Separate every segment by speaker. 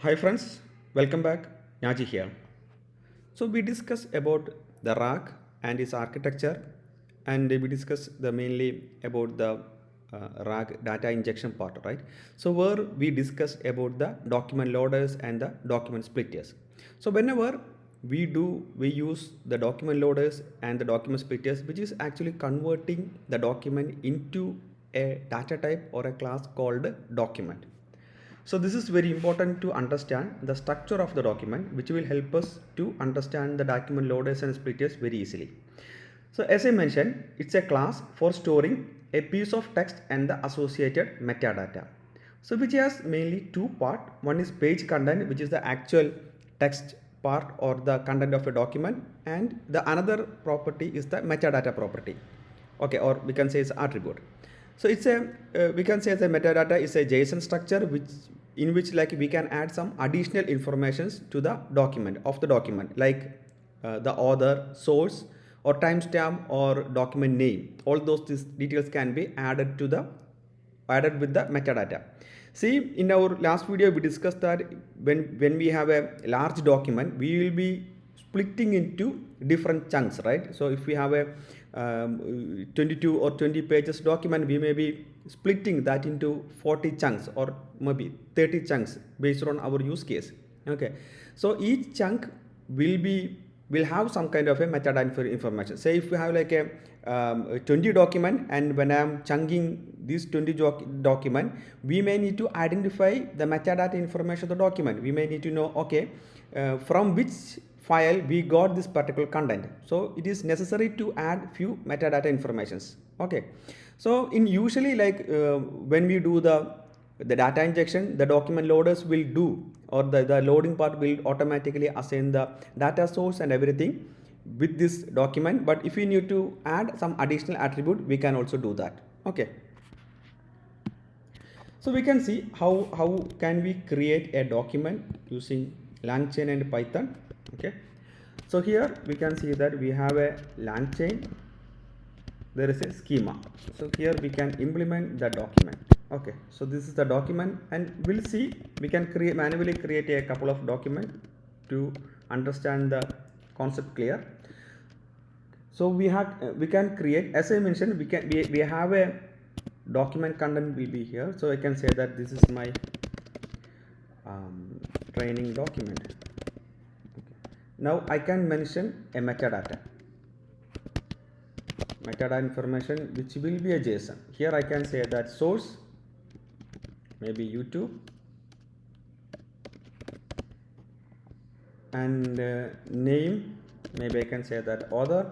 Speaker 1: Hi friends, welcome back. Naji here. So we discussed about the rack and its architecture, and we discussed the mainly about the rack data injection part, right? So where we discussed about the document loaders and the document splitters. So whenever we use the document loaders and the document splitters, which is actually converting the document into a data type or a class called document. So this is very important to understand the structure of the document, which will help us to understand the document loaders and splitters very easily. So as I mentioned, it's a class for storing a piece of text and the associated metadata. So which has mainly two parts. One is page content, which is the actual text part or the content of a document, and the another property is the metadata property. Okay, or we can say it's attribute. So it's a we can say the metadata is a JSON structure which in which like we can add some additional informations to the document of the document, like the author, source, or timestamp or document name. All those details can be added with the metadata. See, in our last video we discussed that when we have a large document, we will be splitting into different chunks, right? So if we have a 22 or 20 pages document, we may be splitting that into 40 chunks or maybe 30 chunks based on our use case. Okay, so each chunk will have some kind of a metadata information. Say if we have like a 20 document, and when I am chunking this 20 document, we may need to identify the metadata information of the document. We may need to know, okay, from which file we got this particular content. So it is necessary to add few metadata informations. Okay, so in usually like when we do the data injection, the document loaders will do, or the loading part will automatically assign the data source and everything with this document. But if we need to add some additional attribute, we can also do that. Okay, so we can see how can we create a document using Langchain and Python. Okay, so here we can see that we have a Langchain, there is a schema. So here we can implement the document. Okay, so this is the document, and we'll see we can manually create a couple of documents to understand the concept clear. So we can create, as I mentioned, we have a document content will be here. So I can say that this is my training document. Okay. Now I can mention a metadata information which will be a JSON. Here I can say that source maybe YouTube, and name maybe I can say that author,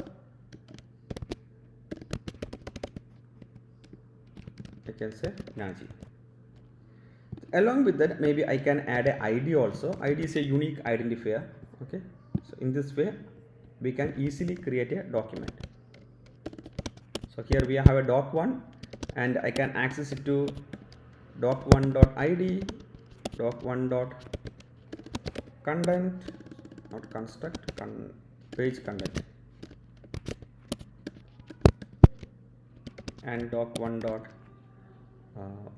Speaker 1: I can say Naji. Along with that, maybe I can add a ID also. ID is a unique identifier. Okay, so in this way we can easily create a document. So here we have a doc1, and I can access it to doc1.id, doc1.content, not construct, page content, and doc1.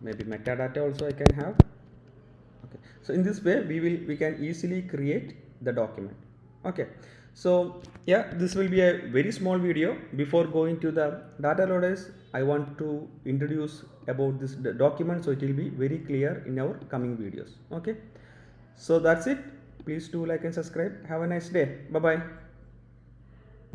Speaker 1: Maybe metadata also I can have. Okay, so in this way we can easily create the document. Okay, so yeah, this will be a very small video. Before going to the data loaders, I want to introduce about this document, so it will be very clear in our coming videos. Okay, so that's it. Please do like and subscribe. Have a nice day. Bye bye.